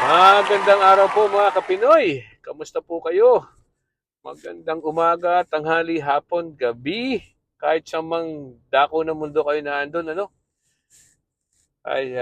Magandang araw po mga Kapinoy. Kamusta po kayo? Magandang umaga, tanghali, hapon, gabi. Kahit sa mang dako ng mundo kayo na andun, ano? Ay.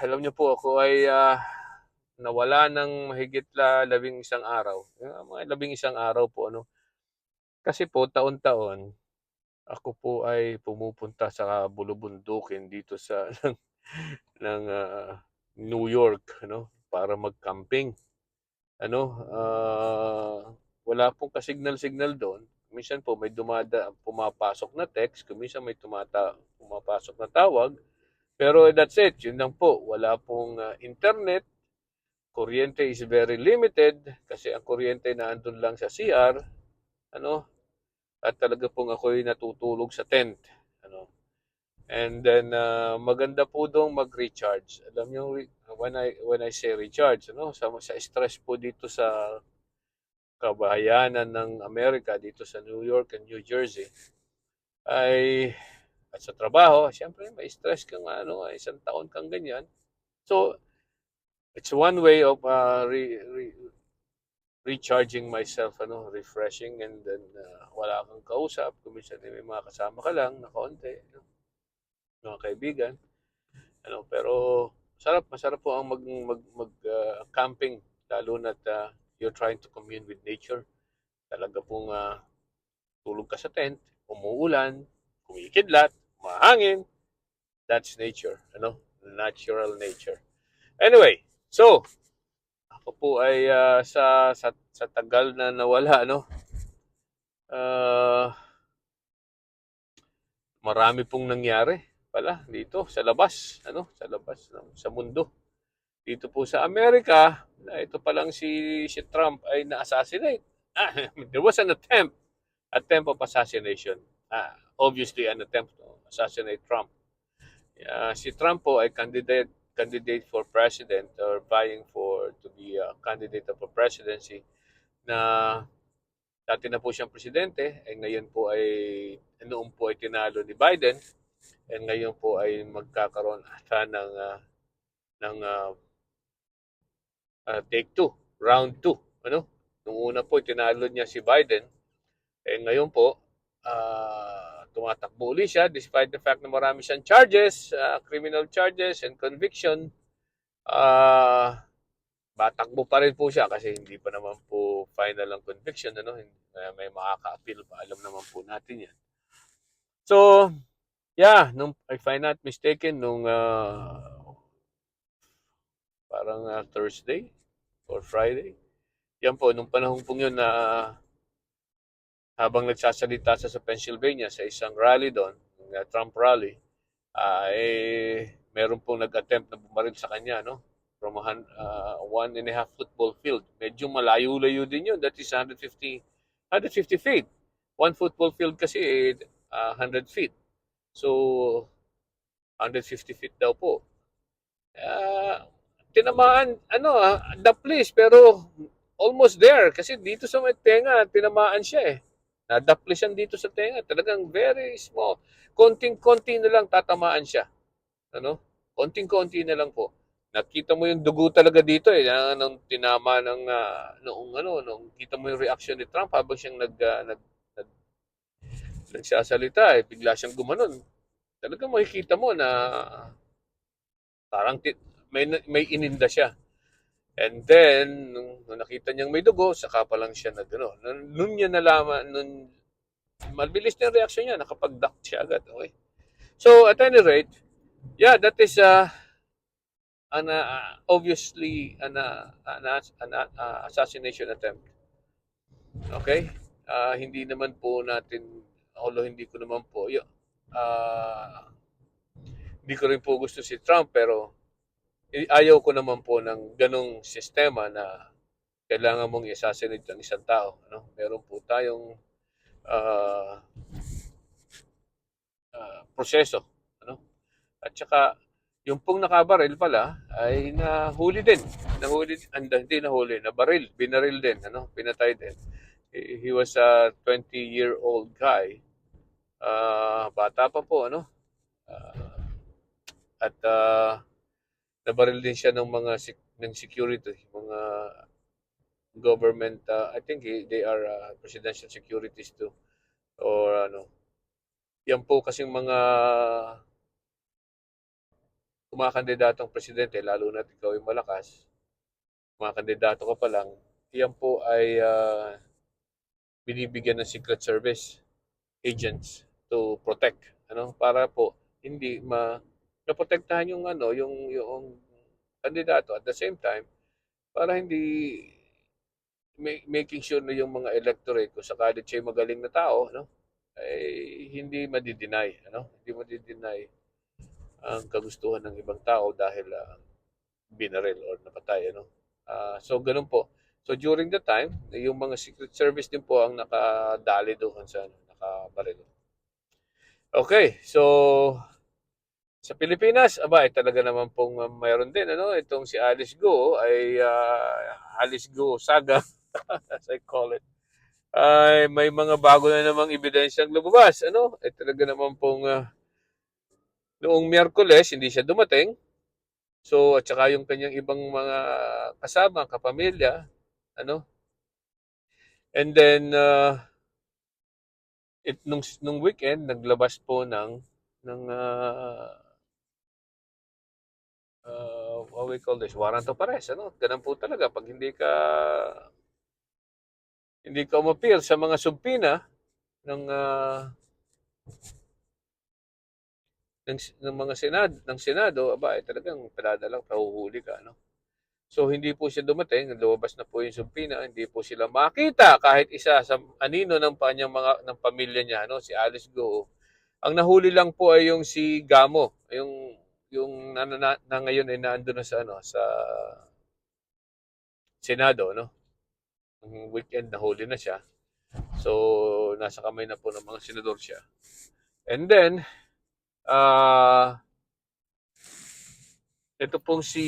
Alam niyo po, ako ay nawala ng mahigit 11 araw. Mga 11 araw po, ano? Kasi po, taon-taon, ako po ay pumupunta sa bulubundukin dito sa ng New York, ano? Para mag-camping. Ano, wala pong kasignal-signal doon. Minsan po may pumapasok na text, minsan may pumapasok na tawag. Pero that's it, yun lang po. Wala pong internet. Kuryente is very limited kasi ang kuryente na andun lang sa CR, ano, at talaga pong ako'y natutulog sa tent, ano. And then maganda po dong mag-recharge. Alam niyo when I say recharge, ano, sa stress po dito sa kabahayanan ng Amerika dito sa New York and New Jersey ay at sa trabaho, siyempre may stress kang ano, isang taon kang ganyan. So, it's one way of recharging myself, ano, refreshing, and then wala kang kausap. Kuminsan may mga kasama ka lang na kaunti, no? Mga kaibigan, ano, pero masarap po ang camping lalo na you're trying to commune with nature. Talaga pong tulog ka sa tent, umuulan, kumikidlat, mahangin. That's nature, ano? Natural nature. Anyway, so ako po ay sa tagal na nawala, ano? Uh, Marami pong nangyari pala dito sa labas, ano? Sa labas sa mundo. Dito po sa Amerika, ito pa lang si Trump ay na-assassinate. There was an attempt of assassination. Obviously an attempt to assassinate Trump. Si Trump po ay candidate for president or vying for to be a candidate for presidency na dati na po siyang presidente, ngayon po ay noon po ay tinalo ni Biden, and ngayon po ay magkakaroon ata ng take two, round two, ano? Nung una po tinalo niya si Biden, ngayon po tumatakbo uli siya despite the fact na marami siyang charges, criminal charges and conviction. Batakbo pa rin po siya kasi hindi pa naman po final ang conviction, ano? May makaka-appeal pa, alam naman po natin yan. So, yeah, if I'm not mistaken, parang Thursday or Friday, yan po, nung panahon pong yun na habang nagsasalita sa Pennsylvania sa isang rally doon, Trump rally, meron pong nag-attempt na bumaril sa kanya, no? From 1.5 football field. Medyo malayo-layo din yun. That is 150 feet. One football field kasi 100 feet. So, 150 feet daw po. Tinamaan, ano, the place, pero almost there. Kasi dito sa may tenga, tinamaan siya eh. Nadaplisyan dito sa tenga. Talagang very small. Konting-konti na lang tatamaan siya. Ano? Konting-konti na lang po. Nakita mo yung dugo talaga dito eh, nung tinama nung kita mo yung reaction ni Trump habang siyang nagsasalita eh, bigla siyang gumanon. Talagang makikita mo na parang may ininda siya. And then, nung nakita niyang may dugo, saka pa lang siya nagano. Nun niya nalaman, mabilis na yung reaction niya, nakapag-duck siya agad. Okay? So, at any rate, yeah, that is obviously an assassination attempt. Okay? Hindi naman po natin, although hindi ko naman po, hindi ko rin po gusto si Trump, pero ayaw ko naman po ng ganong sistema na kailangan mong i-assassinate ng isang tao. Ano? Meron po tayong uh, proseso. Ano? At saka, yung pong nakabaril pala ay nahuli din. Hindi nahuli, binaril din, ano? Pinatay din. He was a 20-year-old guy. Bata pa po, ano? At nabaril din siya ng ng security, mga government, I think they are presidential securities too. Or ano, yan po kasing mga kumakandidatong presidente, lalo na ikaw ay malakas, mga kandidato ka pa lang, yan po ay binibigyan ng Secret Service agents to protect, ano, para po hindi naprotektahan yung ano, yung kandidato at the same time para hindi making sure na yung mga electorate kung sakali siya magaling na tao, no, ay hindi madi-deny, ano, hindi madi-deny ang kagustuhan ng ibang tao dahil binaril or napatay, ano. So ganun po. So during the time, yung mga Secret Service din po ang nakadali doon sa ano, nakabaril. Okay, so sa Pilipinas, aba, ay talaga naman pong mayroon din, ano, itong si Alice Go ay Alice Go saga, as I call it. Ay may mga bago na namang ebidensyang lumabas, ano? Ay talaga naman pong noong Miyerkules hindi siya dumating. So at saka yung kanyang ibang mga kasama, kapamilya, ano? And then nung weekend naglabas po ng what we call this, warrant of arrest, ano? Ganun po talaga pag hindi ka umapir sa mga subpina ng ng Senado, aba, ay talagang pinadalang pahuhuli ka, no? So hindi po siya dumating, lumabas na po yung subpina, hindi po sila makita kahit isa sa anino ng kanyang ng pamilya niya, no, si Alice Go. Ang nahuli lang po ay yung si Gamo, yung na ngayon ay naandun na sa ano sa Senado, no. Ang weekend nahuli na siya. So nasa kamay na po ng mga senador siya. And then ito pong si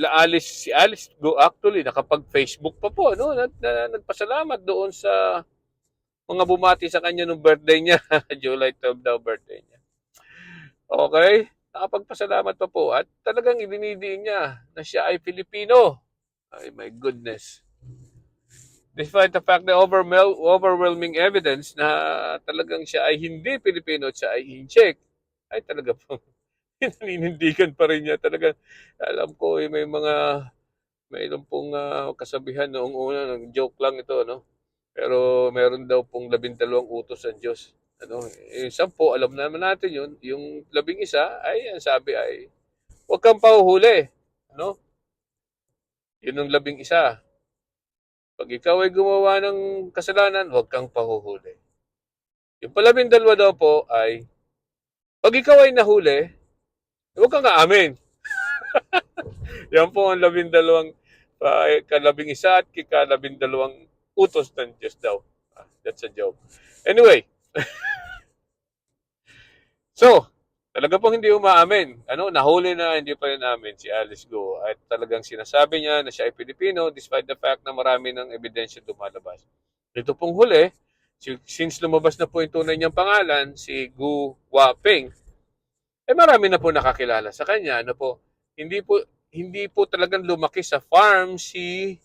Alice Go actually nakapag-Facebook pa po, no, nagpasalamat doon sa mga bumati sa kanya nung birthday niya. July 12 daw birthday niya. Okay? Nakapagpasalamat pa po at talagang idinidiin niya na siya ay Filipino. Ay, my goodness. Despite the fact na overwhelming evidence na talagang siya ay hindi Pilipino at siya ay incheck, ay talaga po, naninindigan pa rin niya. Talaga, alam ko, mayroon pong kasabihan noong una, ng joke lang ito, no? Pero meron daw pong 12 utos ang Diyos. Ano, 10, alam naman natin yun. Yung 11 ay, ang sabi ay, huwag kang pahuhuli. Ano? Yun ang 11. Pag ikaw ay gumawa ng kasalanan, huwag kang pahuhuli. Yung 12 daw po ay, pag ikaw ay nahuli, huwag kang aamin. Yan po ang 12, ka-11 at ka-12 utos ng Diyos daw. That's a joke. Anyway, so, talaga pong hindi umaamin. Ano, nahuli na hindi pa rin namin si Alice Go. At talagang sinasabi niya na siya ay Pilipino despite the fact na marami ng ebidensya lumalabas. Ito pong huli, since lumabas na po yung tunay niyang pangalan, si Gu Waping, eh marami na po nakakilala sa kanya. Ano po, hindi po hindi po talagang lumaki sa farm si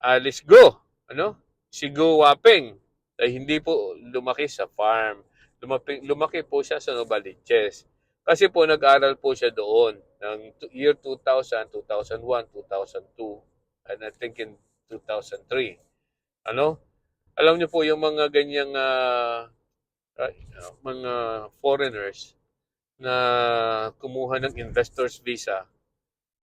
Alice Go. Ano? Si Gu Waping ay hindi po lumaki sa farm. Lumaki po siya sa Novaliches. Kasi po nag-aral po siya doon ng year 2000, 2001, 2002, and I think in 2003. Ano? Alam niyo po yung mga ganyang mga foreigners na kumuha ng investor's visa,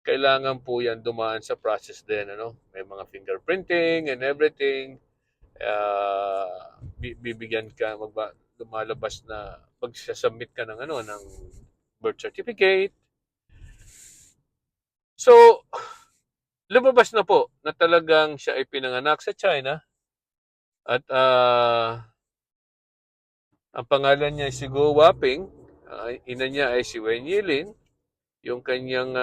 kailangan po yan dumaan sa process din, ano? May mga fingerprinting and everything. Bibigyan ka, lumalabas na magsasubmit ka ng ano, ng birth certificate. So, lumabas na po na talagang siya ay pinanganak sa China at ang pangalan niya ay si Go Waping, ina niya ay si Wen Yilin, yung kanyang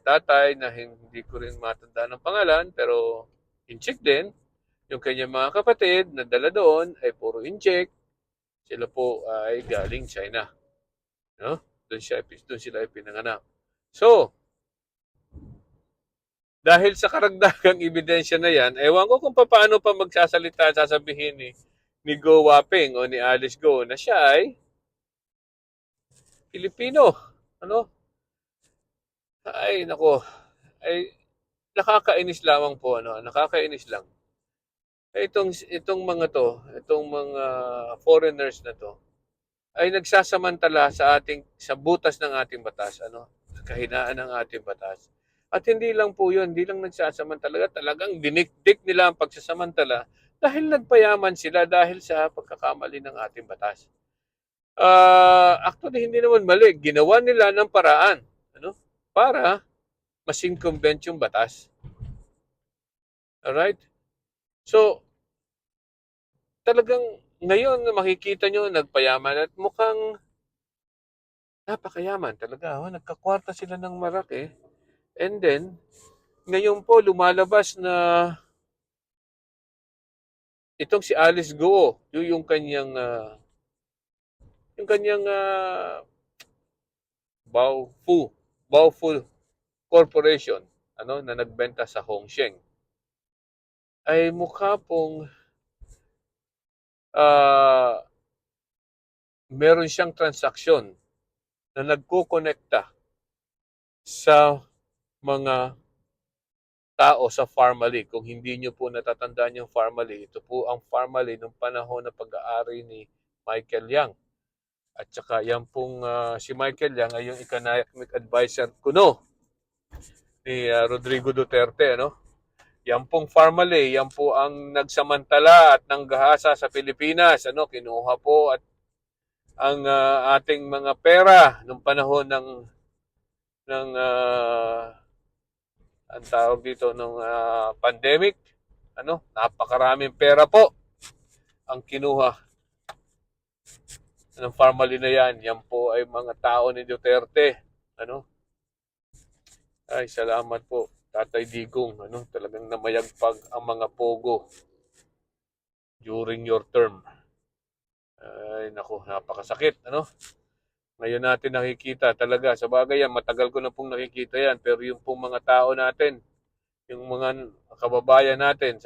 tatay na hindi ko rin matanda ng pangalan pero incheck din. Yung kanyang mga kapatid na dala doon ay puro incheck. Sila po ay galing China. No? Doon sila ay pinanganak. So, Dahil sa karagdagang ebidensya na yan, ewan ko kung paano pa magsasalita, sasabihin ni Go Waping o ni Alice Go na siya ay Pilipino. Ano? Ay, nako. Ay, nakakainis lamang po, ano? Nakakainis lang. Itong mga to, itong mga foreigners na to, ay nagsasamantala sa butas ng ating batas, ano? Kahinaan ng ating batas. At hindi lang po 'yun, hindi lang nagsasamantala, talagang dinikdik nila ang pagsasamantala dahil nagpayaman sila dahil sa pagkakamali ng ating batas. Actually hindi naman mali, ginawa nila ng paraan, ano? Para masingkumbent yung batas. Alright? So, talagang ngayon makikita nyo nagpayaman at mukhang napakayaman talaga. Oh. Nagkakwarta sila ng Maraki. And then, ngayon po lumalabas na itong si Alice Goo, yung kanyang Baofu Corporation, ano, na nagbenta sa Hongsheng, ay mukha pong uh, meron siyang transaksyon na nagkukonekta sa mga tao sa Pharmally. Kung hindi nyo po natatandaan yung Pharmally, ito po ang Pharmally nung panahon ng pag-aari ni Michael Yang. At saka yan pong si Michael Yang ay yung economic advisor kuno ni Rodrigo Duterte. Ano? Yan pong Pharmally, yan po ang nagsamantala at nanggahasa sa Pilipinas. Ano? Kinuha po at ang ating mga pera nung panahon ng ang tawag dito nung pandemic, ano, napakaraming pera po ang kinuha ng Pharmally na yan. Yan po ay mga tao ni Duterte, ano. Ay, salamat po, Tatay Digong, ano, talagang namayagpag ang mga pogo during your term. Ay, naku, napakasakit, ano. Ngayon natin nakikita talaga, sa bagay yan, matagal ko na pong nakikita yan, pero yung pong mga tao natin, yung mga kababayan natin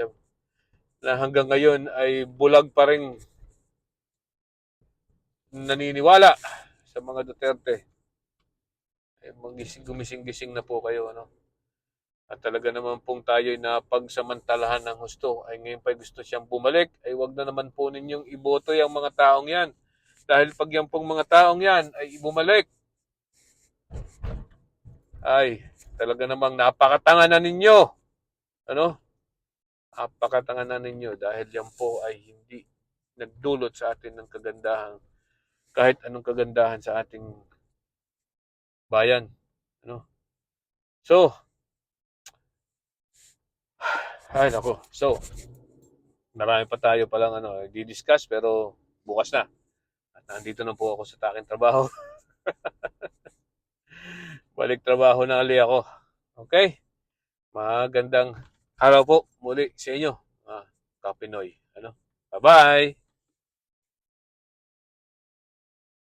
na hanggang ngayon ay bulag pa rin naniniwala sa mga Duterte. Eh, gumising-gising na po kayo. Ano? At talaga naman pong tayo na pagsamantalahan ng husto ay ngayon pa gusto siyang bumalik, ay wag na naman po ninyong iboto yung mga taong yan. Dahil pag yung pong mga taong yan ay bumalik, ay talaga namang napakatanga na ninyo. Ano? Napakatanga na ninyo dahil yan po ay hindi nagdulot sa atin ng kagandahan, kahit anong kagandahan sa ating bayan. Ano? So, ay nako. So, marami pa tayo palang di-discuss pero bukas na. At nandito na po ako sa aking trabaho. Balik trabaho na ali ako. Okay? Magandang araw po muli sa inyo, Kapinoy. Ano? Bye-bye!